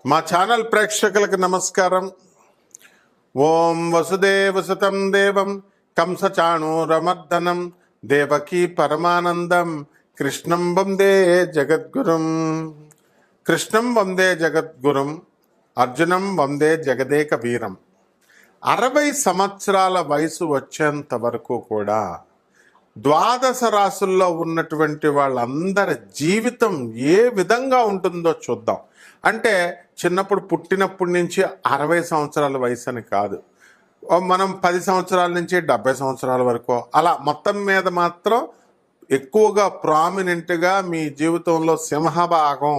మా ఛానల్ ప్రేక్షకులకు నమస్కారం. ఓం వసుదేవసుతం దేవం కంసచాణూరమర్దనం దేవకీ పరమానందం కృష్ణం వందే జగద్గురుం. కృష్ణం వందే జగద్గురుం, అర్జునం వందే జగదేక వీరం. 60 సంవత్సరాల వయసు వచ్చేంత వరకు కూడా ద్వాదశ రాసుల్లో ఉన్నటువంటి వాళ్ళందరి జీవితం ఏ విధంగా ఉంటుందో చూద్దాం. అంటే చిన్నప్పుడు పుట్టినప్పటి నుంచి 60 సంవత్సరాల వయసు అని కాదు, మనం 10 సంవత్సరాల నుంచి 70 సంవత్సరాల వరకు అలా మొత్తం మీద మాత్రం ఎక్కువగా ప్రామినెంట్గా మీ జీవితంలో సింహభాగం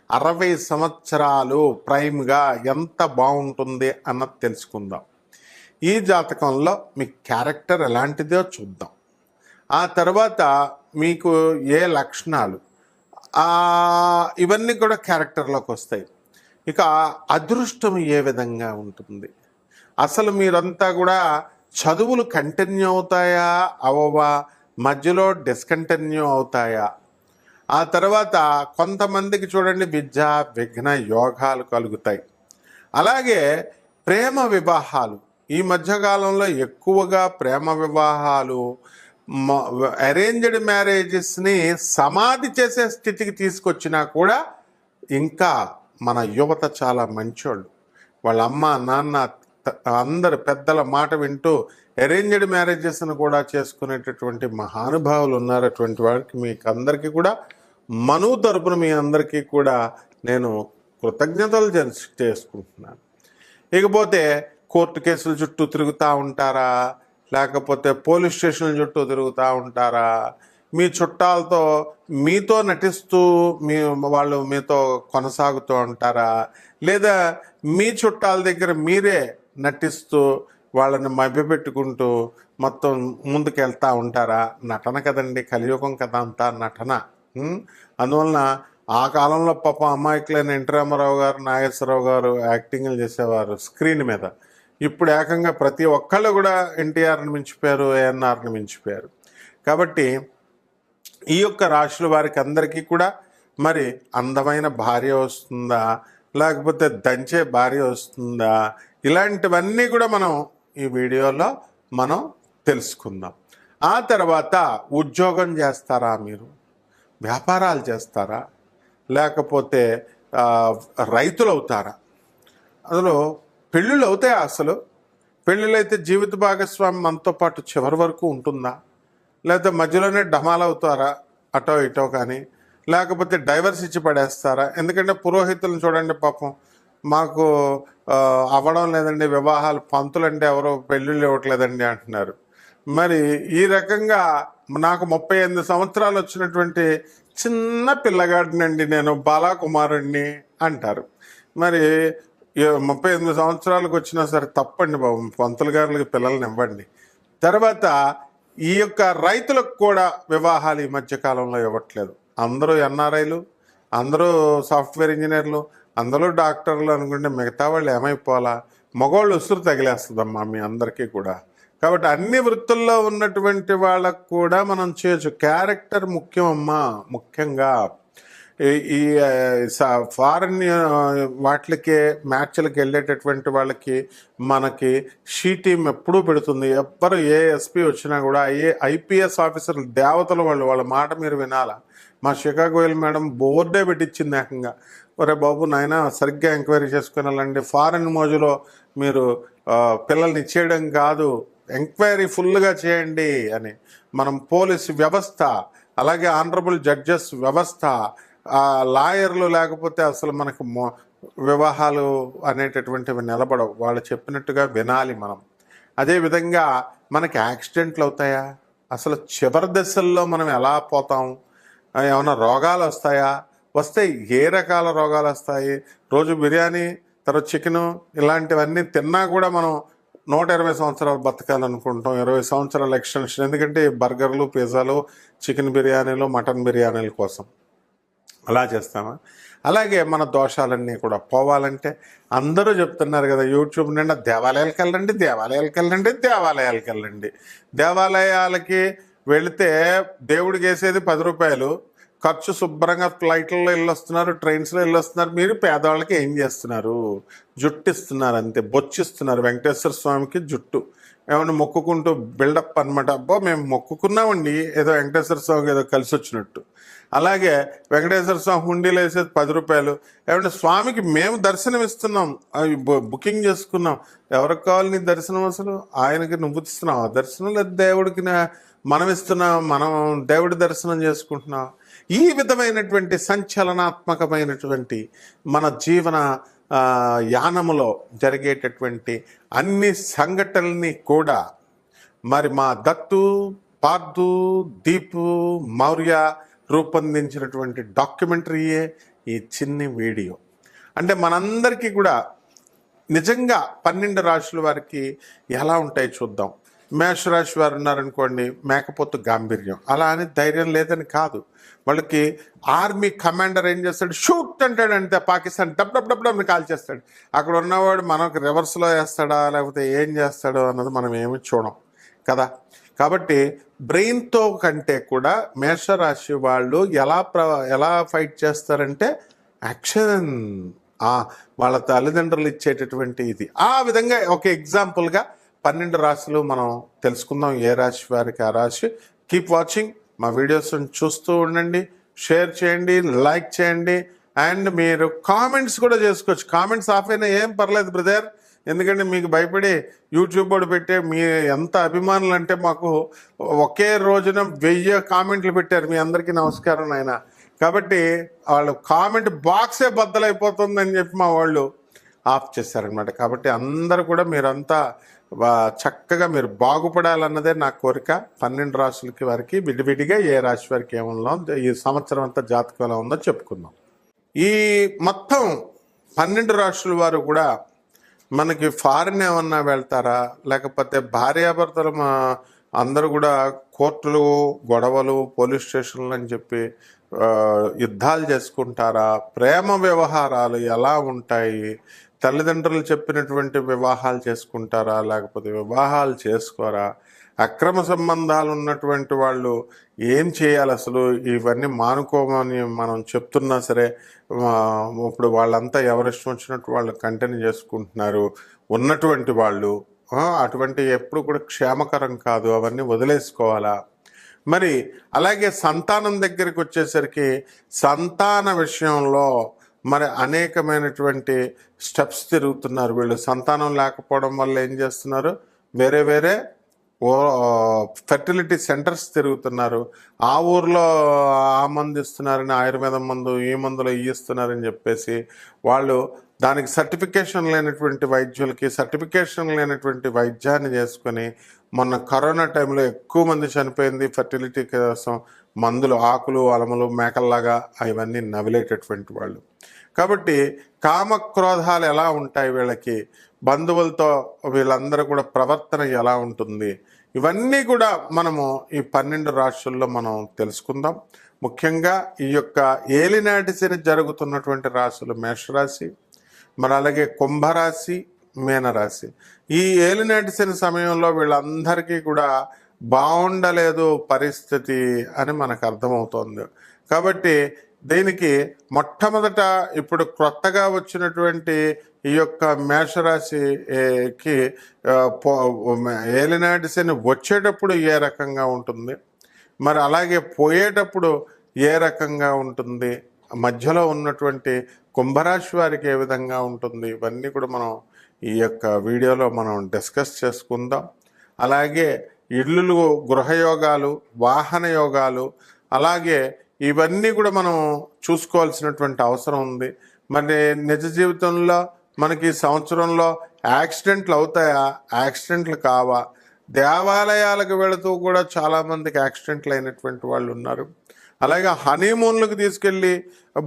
60 సంవత్సరాలు ప్రైమ్గా ఎంత బాగుంటుంది అన్నది తెలుసుకుందాం. ఈ జాతకంలో మీ క్యారెక్టర్ ఎలాంటిదో చూద్దాం. ఆ తర్వాత మీకు ఏ లక్షణాలు ఇవన్నీ కూడా క్యారెక్టర్లోకి వస్తాయి. ఇక అదృష్టం ఏ విధంగా ఉంటుంది, అసలు మీరంతా కూడా చదువులు కంటిన్యూ అవుతాయా అవవా, మధ్యలో డిస్కంటిన్యూ అవుతాయా, ఆ తర్వాత కొంతమందికి చూడండి విద్య విఘ్న యోగాలు కలుగుతాయి. అలాగే ప్రేమ వివాహాలు, ఈ మధ్యకాలంలో ఎక్కువగా ప్రేమ వివాహాలు అరేంజ్డ్ మ్యారేజెస్ని సమాధి చేసే స్థితికి తీసుకొచ్చినా కూడా ఇంకా మన యువత చాలా మంచోళ్ళు. వాళ్ళ అమ్మ నాన్న అందరు పెద్దల మాట వింటూ అరేంజ్డ్ మ్యారేజెస్ను కూడా చేసుకునేటటువంటి మహానుభావులు ఉన్నారు. అటువంటి వారికి మీకు అందరికీ కూడా మనువు తరపున మీ అందరికీ కూడా నేను కృతజ్ఞతలు చేసుకుంటున్నాను. ఇకపోతే కోర్టు కేసుల చుట్టూ తిరుగుతూ ఉంటారా, లేకపోతే పోలీస్ స్టేషన్ల చుట్టూ తిరుగుతూ ఉంటారా, మీ చుట్టాలతో మీతో నటిస్తూ వాళ్ళు మీతో కొనసాగుతూ ఉంటారా, లేదా మీ చుట్టాల దగ్గర మీరే నటిస్తూ వాళ్ళని మభ్యపెట్టుకుంటూ మొత్తం ముందుకెళ్తూ ఉంటారా? నటన కదండి, కలియుగం కదా అంతా నటన. అందువలన ఆ కాలంలో పాప అమాయకులైన ఎన్టీ రామారావు గారు, నాగేశ్వరరావు గారు యాక్టింగ్లు చేసేవారు స్క్రీన్ మీద. ఇప్పుడు ఏకంగా ప్రతి ఒక్కళ్ళు కూడా ఎన్టీఆర్ని మించిపోయారు, ఏఎన్ఆర్ని మించిపోయారు. కాబట్టి ఈ యొక్క రాశుల వారికి అందరికీ కూడా మరి అందమైన భార్య వస్తుందా, లేకపోతే దంచే భార్య వస్తుందా, ఇలాంటివన్నీ కూడా మనం ఈ వీడియోలో మనం తెలుసుకుందాం. ఆ తర్వాత ఉద్యోగం చేస్తారా, మీరు వ్యాపారాలు చేస్తారా, లేకపోతే రైతులు అవుతారా, అందులో పెళ్ళిళ్ళు అవుతాయా, అసలు పెళ్ళిళ్ళు అయితే జీవిత భాగస్వామి మనతో పాటు చివరి వరకు ఉంటుందా, లేకపోతే మధ్యలోనే డమాలు అవుతారా అటో ఇటో కానీ, లేకపోతే డైవర్స్ ఇచ్చి పడేస్తారా? ఎందుకంటే పురోహితులను చూడండి, పాపం మాకు అవ్వడం లేదండి వివాహాలు, పంతులంటే ఎవరో పెళ్ళిళ్ళు ఇవ్వట్లేదండి అంటున్నారు. మరి ఈ రకంగా నాకు 38 సంవత్సరాలు వచ్చినటువంటి చిన్న పిల్లగాడినండి నేను, బాలాకుమారుణ్ణి అంటారు. మరి 38 సంవత్సరాలకు వచ్చినా సరే తప్పండి బాబు, పంతులు గారులకి పిల్లల్ని ఇవ్వండి. తర్వాత ఈ యొక్క రైతులకు కూడా వివాహాలు ఈ మధ్యకాలంలో ఇవ్వట్లేదు. అందరూ ఎన్ఆర్ఐలు, అందరూ సాఫ్ట్వేర్ ఇంజనీర్లు, అందరూ డాక్టర్లు అనుకుంటే మిగతా వాళ్ళు ఏమైపోవాలా? మగవాళ్ళు ఉసురు తగిలేస్తుందమ్మా మీ అందరికీ కూడా. కాబట్టి అన్ని వృత్తుల్లో ఉన్నటువంటి వాళ్ళకు కూడా మనం చేయొచ్చు. క్యారెక్టర్ ముఖ్యం అమ్మా. ముఖ్యంగా ఈ ఫారెన్ వాటికి మ్యాచ్లకు వెళ్ళేటటువంటి వాళ్ళకి మనకి షీ టీం ఎప్పుడూ పెడుతుంది. ఎవ్వరు ఏ ఎస్పీ వచ్చినా కూడా ఐపీఎస్ ఆఫీసర్లు దేవతలు వాళ్ళ మాట మీరు వినాలా. మా షికాగోయల్ మేడం బోర్డే పెట్టించింది ఏకంగా, ఒరే బాబు నాయన సరిగ్గా ఎంక్వైరీ చేసుకుని వెళ్ళండి, ఫారెన్ మోజులో మీరు పిల్లల్ని ఇచ్చేయడం కాదు, ఎంక్వైరీ ఫుల్గా చేయండి అని. మనం పోలీస్ వ్యవస్థ, అలాగే ఆనరబుల్ జడ్జెస్ వ్యవస్థ, లాయర్లు లేకపోతే అసలు మనకు వివాహాలు అనేటటువంటివి నిలబడవు. వాళ్ళు చెప్పినట్టుగా వినాలి మనం. అదేవిధంగా మనకి యాక్సిడెంట్లు అవుతాయా, అసలు చివరి దశల్లో మనం ఎలా పోతాం, ఏమైనా రోగాలు వస్తాయా, వస్తే ఏ రకాల రోగాలు వస్తాయి? రోజు బిర్యానీ తర్వాత చికెను ఇలాంటివన్నీ తిన్నా కూడా మనం 120 సంవత్సరాలు బతకాలనుకుంటాం, 20 సంవత్సరాల ఎక్స్టెన్షన్. ఎందుకంటే బర్గర్లు, పిజ్జాలు, చికెన్ బిర్యానీలు, మటన్ బిర్యానీల కోసం అలా చేస్తామా? అలాగే మన దోషాలన్నీ కూడా పోవాలంటే అందరూ చెప్తున్నారు కదా యూట్యూబ్ నిండా, దేవాలయాలకు వెళ్ళండి, దేవాలయాలకు వెళ్ళండి, దేవాలయాలకు వెళ్ళండి. దేవాలయాలకి వెళితే దేవుడికి వేసేది 10 రూపాయలు, ఖర్చు శుభ్రంగా ఫ్లైట్లలో వెళ్ళొస్తున్నారు, ట్రైన్స్లో వెళ్ళొస్తున్నారు. మీరు పేదవాళ్ళకి ఏం చేస్తున్నారు? జుట్టు ఇస్తున్నారు, అంతే, బొచ్చిస్తున్నారు. వెంకటేశ్వర స్వామికి జుట్టు ఏమన్నా మొక్కుకుంటూ బిల్డప్ అనమాట. అబ్బో మేము మొక్కుకున్నామండి, ఏదో వెంకటేశ్వర స్వామికి ఏదో కలిసి వచ్చినట్టు. అలాగే వెంకటేశ్వర స్వామి హుండీలో వేసేది 10 రూపాయలు. ఏమంటే స్వామికి మేము దర్శనం ఇస్తున్నాం, అవి బుకింగ్ చేసుకున్నాం. ఎవరికి కావాలి నీ దర్శనం? అసలు ఆయనకి నువ్వు ఇస్తున్నావు దర్శనం, లేదా దేవుడికి మనం ఇస్తున్నాం, మనం దేవుడి దర్శనం చేసుకుంటున్నాం. ఈ విధమైనటువంటి సంచలనాత్మకమైనటువంటి మన జీవన యానములో జరిగేటటువంటి అన్ని సంఘటనల్ని కూడా మరి మా దత్తు, పార్థు, దీపు, మౌర్య రూపొందించినటువంటి డాక్యుమెంటరీయే ఈ చిన్ని వీడియో. అంటే మనందరికీ కూడా నిజంగా 12 రాశుల వారికి ఎలా ఉంటాయి చూద్దాం. మేషరాశి వారు ఉన్నారనుకోండి, మేకపోతు గాంభీర్యం, అలా అని ధైర్యం లేదని కాదు. వాళ్ళకి ఆర్మీ కమాండర్ ఏం చేస్తాడు, షూట్ అంటాడు, అంతే, పాకిస్తాన్ డబ్ డబ్ డబ్ డబ్ని కాల్ చేస్తాడు. అక్కడ ఉన్నవాడు మనకు రివర్స్లో వేస్తాడా లేకపోతే ఏం చేస్తాడో అన్నది మనం ఏమి చూడం కదా. కాబట్టి బ్రెయిన్తో కంటే కూడా మేషరాశి వాళ్ళు ఎలా ఫైట్ చేస్తారంటే యాక్షన్, వాళ్ళ తల్లిదండ్రులు ఇచ్చేటటువంటి ఇది. ఆ విధంగా ఒక ఎగ్జాంపుల్గా 12 రాశులు మనం తెలుసుకుందాం. ఏ రాశి వారికి ఆ రాశి. కీప్ వాచింగ్ మా వీడియోస్ చూస్తూ ఉండండి, షేర్ చేయండి, లైక్ చేయండి, అండ్ మీరు కామెంట్స్ కూడా చేసుకోవచ్చు. కామెంట్స్ ఆఫ్ అయినా ఏం పర్లేదు బ్రదర్, ఎందుకంటే మీకు భయపడి యూట్యూబ్ వాడు పెట్టే మీ ఎంత అభిమానులు అంటే మాకు ఒకే రోజున 1000 కామెంట్లు పెట్టారు. మీ అందరికీ నమస్కారం నాయన. కాబట్టి వాళ్ళు కామెంట్ బాక్సే బద్దలైపోతుందని చెప్పి మా వాళ్ళు ఆఫ్ చేశారనమాట. కాబట్టి అందరూ కూడా మీరంతా చక్కగా మీరు బాగుపడాలన్నదే నా కోరిక. 12 రాశులకి వారికి విడివిడిగా ఏ రాశి వారికి ఏమన్నా ఈ సంవత్సరం అంతా జాతకం ఎలా ఉందో చెప్పుకుందాం. ఈ మొత్తం 12 రాశుల వారు కూడా మనకి ఫారిన్ ఏమన్నా వెళ్తారా, లేకపోతే భార్యాభర్తలు అందరూ కూడా కోర్టులు, గొడవలు, పోలీస్ స్టేషన్లు అని చెప్పి యుద్ధాలు చేసుకుంటారా, ప్రేమ వ్యవహారాలు ఎలా ఉంటాయి, తల్లిదండ్రులు చెప్పినటువంటి వివాహాలు చేసుకుంటారా, లేకపోతే వివాహాలు చేసుకోరా, అక్రమ సంబంధాలు ఉన్నటువంటి వాళ్ళు ఏం చేయాలి అసలు, ఇవన్నీ మానుకోమని మనం చెప్తున్నా సరే ఇప్పుడు వాళ్ళంతా ఎవరిష్టం వచ్చినట్టు వాళ్ళు కంటిన్యూ చేసుకుంటున్నారు ఉన్నటువంటి వాళ్ళు. అటువంటి ఎప్పుడు కూడా క్షేమకరం కాదు, అవన్నీ వదిలేసుకోవాలా. మరి అలాగే సంతానం దగ్గరికి వచ్చేసరికి సంతాన విషయంలో మరి అనేకమైనటువంటి స్టెప్స్ తిరుగుతున్నారు వీళ్ళు. సంతానం లేకపోవడం వల్ల ఏం చేస్తున్నారు, వేరే ఫెర్టిలిటీ సెంటర్స్ తిరుగుతున్నారు. ఆ ఊర్లో ఆ మందు ఇస్తున్నారని, ఆయుర్వేదం మందు, ఈ మందులో ఇస్తున్నారని చెప్పేసి వాళ్ళు దానికి సర్టిఫికేషన్ లేనటువంటి వైద్యులకి సర్టిఫికేషన్ లేనటువంటి వైద్యాన్ని చేసుకొని మొన్న కరోనా టైంలో ఎక్కువ మంది చనిపోయింది ఫెర్టిలిటీ కోసం. మందులు, ఆకులు, అలములు, మేకల్లాగా అవన్నీ నవిలేటటువంటి వాళ్ళు. కాబట్టి కామక్రోధాలు ఎలా ఉంటాయి వీళ్ళకి, బంధువులతో వీళ్ళందరూ కూడా ప్రవర్తన ఎలా ఉంటుంది, ఇవన్నీ కూడా మనము ఈ 12 రాశుల్లో మనం తెలుసుకుందాం. ముఖ్యంగా ఈ యొక్క ఏలినాటి శని జరుగుతున్నటువంటి రాశులు మేషరాశి, మరి అలాగే కుంభరాశి, మీనరాశి. ఈ ఏలినాటి శని సమయంలో వీళ్ళందరికీ కూడా బాగుండలేదు పరిస్థితి అని మనకు అర్థమవుతోంది. కాబట్టి దీనికి మొట్టమొదట ఇప్పుడు కొత్తగా వచ్చినటువంటి ఈ యొక్క మేషరాశికి ఏలినాటి శని వచ్చేటప్పుడు ఏ రకంగా ఉంటుంది, మరి అలాగే పోయేటప్పుడు ఏ రకంగా ఉంటుంది, మధ్యలో ఉన్నటువంటి కుంభరాశి వారికి ఏ విధంగా ఉంటుంది, ఇవన్నీ కూడా మనం ఈ యొక్క వీడియోలో మనం డిస్కస్ చేసుకుందాం. అలాగే ఇళ్ళు, గృహయోగాలు, వాహన యోగాలు, అలాగే ఇవన్నీ కూడా మనం చూసుకోవాల్సినటువంటి అవసరం ఉంది. మరి నిజ జీవితంలో మనకి సంవత్సరంలో యాక్సిడెంట్లు అవుతాయా, యాక్సిడెంట్లు కావా, దేవాలయాలకు వెళుతూ కూడా చాలామందికి యాక్సిడెంట్లు అయినటువంటి వాళ్ళు ఉన్నారు. అలాగే హనీమూన్లకు తీసుకెళ్ళి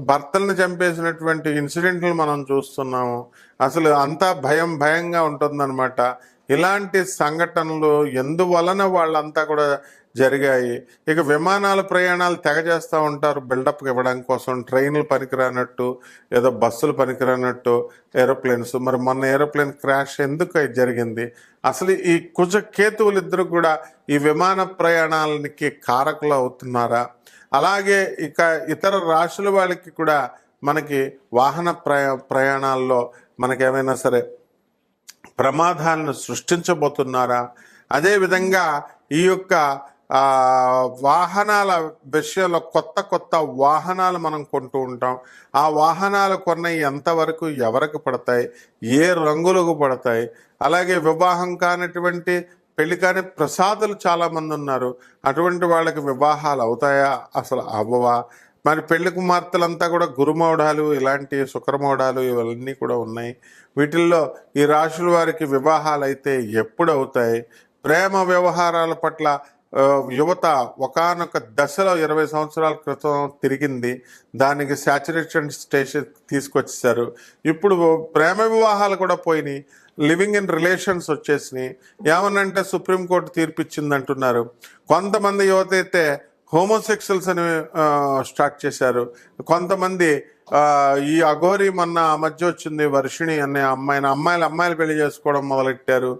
భర్తలను చంపేసినటువంటి ఇన్సిడెంట్లు మనం చూస్తున్నాము. అసలు అంతా భయంగా ఉంటుందన్నమాట. ఇలాంటి సంఘటనలు ఎందువలన వాళ్ళంతా కూడా జరిగాయి. ఇక విమానాల ప్రయాణాలు తెగ చేస్తూ ఉంటారు బిల్డప్ ఇవ్వడం కోసం. ట్రైన్లు పనికిరానట్టు, ఏదో బస్సులు పనికిరానట్టు ఏరోప్లేన్స్. మరి మొన్న ఏరోప్లేన్ క్రాష్ ఎందుకు జరిగింది? అసలు ఈ కుజ కేతువులు ఇద్దరు కూడా ఈ విమాన ప్రయాణాలకి కారకులు అవుతున్నారా? అలాగే ఇక ఇతర రాశుల వాళ్ళకి కూడా మనకి వాహన ప్రయాణాల్లో మనకేమైనా సరే ప్రమాదాలను సృష్టించబోతున్నారా? అదేవిధంగా ఈ యొక్క వాహనాల విషయంలో కొత్త కొత్త వాహనాలు మనం కొంటూ ఉంటాం. ఆ వాహనాలు కొన్న ఎంతవరకు ఎవరికి పడతాయి, ఏ రంగులకు పడతాయి? అలాగే వివాహం కానిటువంటి పెళ్లి కాని ప్రసాదులు చాలామంది ఉన్నారు. అటువంటి వాళ్ళకి వివాహాలు అవుతాయా, అసలు అవ్వవా? మరి పెళ్లి కుమార్తెలంతా కూడా గురుమౌఢాలు, ఇలాంటి శుక్రమౌఢాలు ఇవన్నీ కూడా ఉన్నాయి. వీటిల్లో ఈ రాశుల వారికి వివాహాలు అయితే ఎప్పుడు అవుతాయి? ప్రేమ వ్యవహారాల పట్ల యువత ఒకానొక దశలో 20 సంవత్సరాల క్రితం తిరిగింది. దానికి సాచురేషన్ స్టేషన్ తీసుకొచ్చేసారు. ఇప్పుడు ప్రేమ వివాహాలు కూడా పోయినాయి, లివింగ్ ఇన్ రిలేషన్స్ వచ్చేసినాయి. ఏమనంటే సుప్రీంకోర్టు తీర్పిచ్చింది అంటున్నారు. కొంతమంది యువత అయితే హోమోసెక్షువల్స్ అని స్టార్ట్ చేశారు. కొంతమంది ఈ అఘోరి మొన్న మధ్య వచ్చింది వర్షిణి అనే అమ్మాయిలు పెళ్లి చేసుకోవడం మొదలెట్టారు.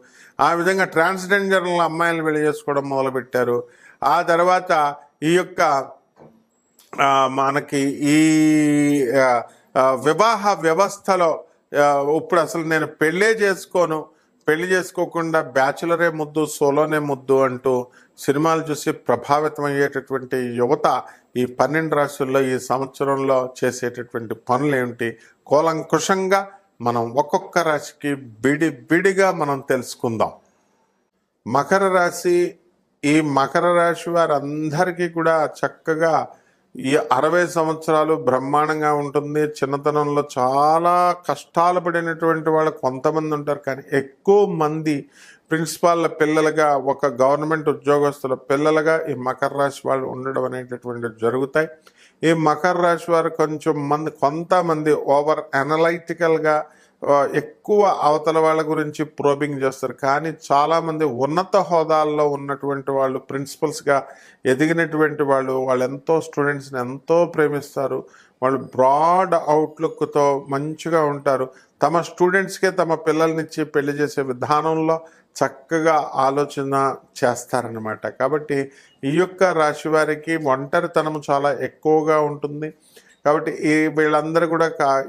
ఆ విధంగా ట్రాన్స్జెండర్ల అమ్మాయిలను పెళ్లి చేసుకోవడం మొదలుపెట్టారు. ఆ తర్వాత ఈ యొక్క మనకి ఈ వివాహ వ్యవస్థలో ఇప్పుడు అసలు నేను పెళ్లి చేసుకోకుండా బ్యాచులరే ముద్దు, సోలోనే ముద్దు అంటూ సినిమాలు చూసి ప్రభావితం అయ్యేటటువంటి యువత ఈ 12 రాశుల్లో ఈ సంవత్సరంలో చేసేటటువంటి పనులు ఏమిటి? కూలంకుషంగా మనం ఒక్కొక్క రాశికి విడిగా మనం తెలుసుకుందాం. మకర రాశి. ఈ మకర రాశి వారందరికీ కూడా చక్కగా ఈ 60 సంవత్సరాలు బ్రహ్మాండంగా ఉంటుంది. చిన్నతనంలో చాలా కష్టాలు పడినటువంటి వాళ్ళు కొంతమంది ఉంటారు, కానీ ఎక్కువ మంది ప్రిన్సిపాల్ల పిల్లలుగా, ఒక గవర్నమెంట్ ఉద్యోగస్తుల పిల్లలుగా ఈ మకర రాశి వాళ్ళు ఉండడం అనేటటువంటివి జరుగుతాయి. ఈ మకర రాశి వారు కొంతమంది ఓవర్ అనలైటికల్గా ఎక్కువ అవతల వాళ్ళ గురించి ప్రోబింగ్ చేస్తారు. కానీ చాలామంది ఉన్నత హోదాల్లో ఉన్నటువంటి వాళ్ళు, ప్రిన్సిపల్స్గా ఎదిగినటువంటి వాళ్ళు ఎంతో స్టూడెంట్స్ని ఎంతో ప్రేమిస్తారు. వాళ్ళు బ్రాడ్ అవుట్లుక్తో మంచిగా ఉంటారు. తమ స్టూడెంట్స్కే తమ పిల్లల్నిచ్చి పెళ్లి చేసే విధానంలో చక్కగా ఆలోచన చేస్తారనమాట. కాబట్టి ఈ యొక్క రాశి వారికి ఒంటరితనం చాలా ఎక్కువగా ఉంటుంది. కాబట్టి వీళ్ళందరూ కూడా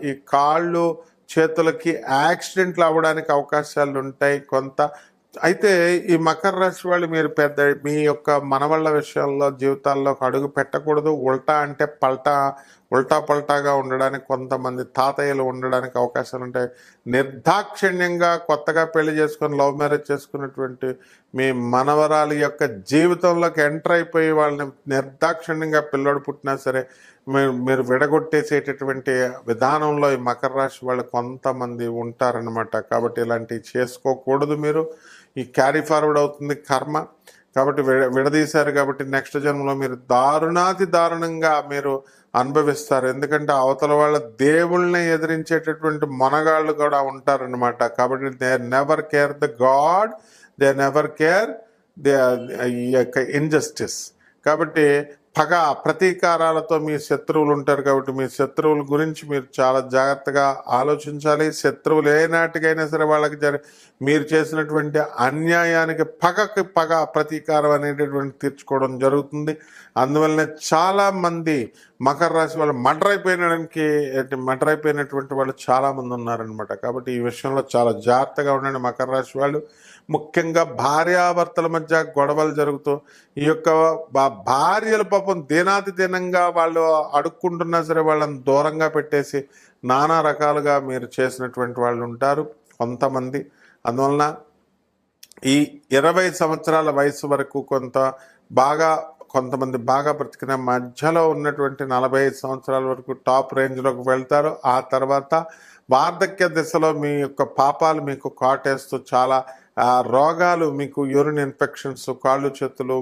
ఈ కాళ్ళు చేతులకి యాక్సిడెంట్లు అవ్వడానికి అవకాశాలు ఉంటాయి కొంత. అయితే ఈ మకర రాశి వాళ్ళు మీరు మీ యొక్క మనవళ్ళ విషయాల్లో జీవితాల్లో అడుగు పెట్టకూడదు. ఉల్టా పల్టాగా ఉండడానికి కొంతమంది తాతయ్యలు ఉండడానికి అవకాశాలు ఉంటాయి. నిర్దాక్షిణ్యంగా కొత్తగా పెళ్లి చేసుకొని లవ్ మ్యారేజ్ చేసుకున్నటువంటి మీ మనవరాలి యొక్క జీవితంలోకి ఎంటర్ అయిపోయి వాళ్ళని నిర్దాక్షిణ్యంగా పిల్లడు పుట్టినా సరే మీరు విడగొట్టేసేటటువంటి విధానంలో ఈ మకర రాశి వాళ్ళు కొంతమంది ఉంటారనమాట. కాబట్టి ఇలాంటివి చేసుకోకూడదు. మీరు ఈ క్యారీ ఫార్వర్డ్ అవుతుంది కర్మ. కాబట్టి విడదీశారు కాబట్టి నెక్స్ట్ జన్మలో మీరు దారుణంగా మీరు అనుభవిస్తారు. ఎందుకంటే అవతల వాళ్ళ దేవుళ్ళని ఎదిరించేటటువంటి మొనగాళ్ళు కూడా ఉంటారనమాట. కాబట్టి they never care the God, they never care they ఈ యొక్క ఇన్జస్టిస్. కాబట్టి ప్రతీకారాలతో మీ శత్రువులు ఉంటారు. కాబట్టి మీ శత్రువుల గురించి మీరు చాలా జాగ్రత్తగా ఆలోచించాలి. శత్రువులు ఏ నాటికైనా సరే వాళ్ళకి మీరు చేసినటువంటి అన్యాయానికి ప్రతీకారం అనేటటువంటి తీర్చుకోవడం జరుగుతుంది. అందువల్లనే చాలామంది మకర రాశి వాళ్ళు మర్డర్ అయిపోయినటువంటి వాళ్ళు చాలామంది ఉన్నారనమాట. కాబట్టి ఈ విషయంలో చాలా జాగ్రత్తగా ఉండండి మకర రాశి వాళ్ళు. ముఖ్యంగా భార్యాభర్తల మధ్య గొడవలు జరుగుతూ ఈ యొక్క భార్యలు పాపం దీనాతిదీనంగా వాళ్ళు అడుక్కుంటున్నా సరే వాళ్ళని దూరంగా పెట్టేసి నానా రకాలుగా మీరు చేసినటువంటి వాళ్ళు ఉంటారు కొంతమంది. అందువలన ఈ 20 సంవత్సరాల వయసు వరకు కొంతమంది బాగా బ్రతికిన మధ్యలో ఉన్నటువంటి 45 సంవత్సరాల వరకు టాప్ రేంజ్లోకి వెళ్తారు. ఆ తర్వాత వార్ధక్య దిశలో మీ యొక్క పాపాలు మీకు కాటేస్తూ చాలా ఆ రోగాలు మీకు యూరిన్ ఇన్ఫెక్షన్స్, కాళ్ళు చేతులు,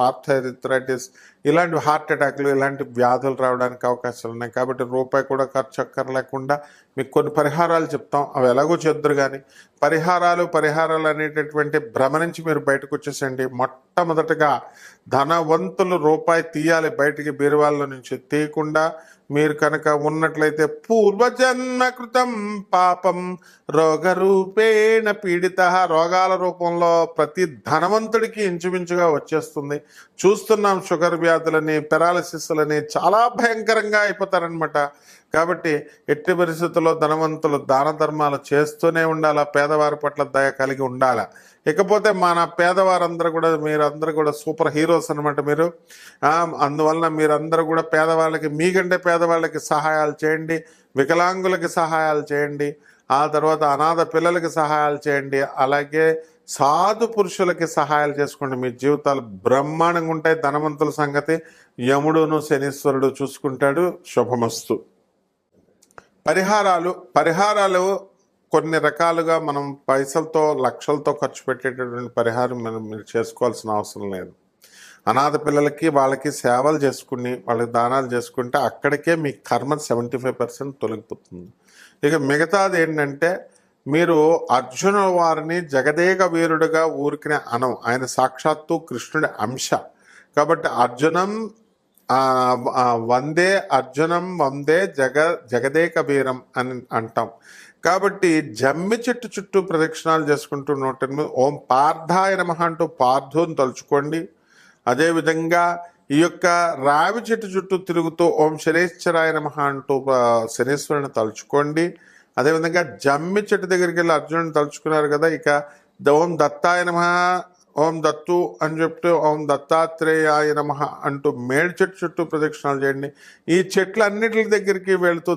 ఆర్థరైటిస్, ఇలాంటి హార్ట్ అటాక్లు, ఇలాంటి వ్యాధులు రావడానికి అవకాశాలు ఉన్నాయి. కాబట్టి రూపాయి కూడా ఖర్చు అక్కర్లేకుండా మీకు కొన్ని పరిహారాలు చెప్తాం. అవి ఎలాగో చేద్దరు. కానీ పరిహారాలు అనేటటువంటి భ్రమ నుంచి మీరు బయటకు వచ్చేసండి. మొట్టమొదటగా ధనవంతులు రూపాయి తీయాలి బయటికి, బీరువాళ్ళ నుంచి తీయకుండా మీరు కనుక ఉన్నట్లయితే పూర్వజన్మ కృతం పాపం రోగరూపేణ పీడిత, రోగాల రూపంలో ప్రతి ధనవంతుడికి ఇంచుమించుగా వచ్చేస్తుంది. చూస్తున్నాం, షుగర్ వ్యాధులని, పెరాలసిస్లని చాలా భయంకరంగా అయిపోతారనమాట. కాబట్టి ఎట్టి పరిస్థితుల్లో ధనవంతులు దాన ధర్మాలు చేస్తూనే ఉండాలా, పేదవారి పట్ల దయ కలిగి ఉండాలా. ఇకపోతే మన పేదవారందరూ కూడా, మీరందరూ కూడా సూపర్ హీరోస్ అనమాట మీరు. అందువలన మీరందరూ కూడా పేదవాళ్ళకి, మీకంటే పేదవాళ్ళకి సహాయాలు చేయండి, వికలాంగులకి సహాయాలు చేయండి, ఆ తర్వాత అనాథ పిల్లలకి సహాయాలు చేయండి, అలాగే సాధు పురుషులకి సహాయాలు చేసుకోండి. మీ జీవితాలు బ్రహ్మాండంగా ఉంటాయి. ధనవంతుల సంగతి యముడును శనీశ్వరుడు చూసుకుంటాడు. శుభమస్తు. పరిహారాలు కొన్ని రకాలుగా మనం పైసలతో, లక్షలతో ఖర్చు పెట్టేటటువంటి పరిహారం మీరు చేసుకోవాల్సిన అవసరం లేదు. అనాథ పిల్లలకి, వాళ్ళకి సేవలు చేసుకుని, వాళ్ళకి దానాలు చేసుకుంటే అక్కడికే మీ కర్మ 75% తొలగిపోతుంది. ఇక మిగతాది ఏంటంటే, మీరు అర్జున వారిని జగదేక వీరుడుగా ఊరికినే అనం. ఆయన సాక్షాత్తు కృష్ణుడి అంశ. కాబట్టి వందే జగదేక వీరం అని అంటాం. కాబట్టి జమ్మి చెట్టు చుట్టూ ప్రదక్షిణాలు చేసుకుంటూ 108 ఓం పార్థాయ నమః అంటూ పార్థుని తలుచుకోండి. అదేవిధంగా ఈ యొక్క రావి చెట్టు చుట్టూ తిరుగుతూ ఓం శనేశ్వరాయ నమః అంటూ శనేశ్వరుని తలుచుకోండి. అదేవిధంగా జమ్మి చెట్టు దగ్గరికి వెళ్ళి అర్జునుని తలుచుకున్నారు కదా, ఇక ఓం దత్తాయ నమః, ఓం దత్తు అని చెప్తూ ఓం దత్తాత్రేయాయ నమః అంటూ మేడి చెట్టు చుట్టూ ప్రదక్షిణాలు చేయండి. ఈ చెట్లన్నిటి దగ్గరికి వెళుతూ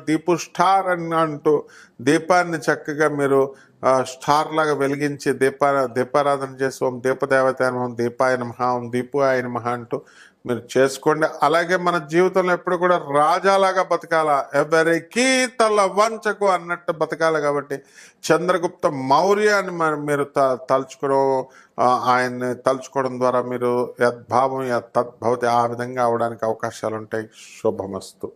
దీపు స్టార్ అని అంటూ దీపాన్ని చక్కగా మీరు స్టార్ లాగా వెలిగించి దీపారాధన చేసి ఓం దీపదేవతాయ నమః, దీపాయ నమః, ఓం దీపాయ నమః అంటూ మీరు చేసుకోండి. అలాగే మన జీవితంలో ఎప్పుడు కూడా రాజాలాగా బతకాల, ఎవరికి తల వంచకు అన్నట్టు బతకాలి. కాబట్టి చంద్రగుప్త మౌర్యాన్ని మీరు ఆయన్ని తలుచుకోవడం ద్వారా మీరు యద్భావం తద్భవతి, ఆ విధంగా అవడానికి అవకాశాలు ఉంటాయి. శుభమస్తు.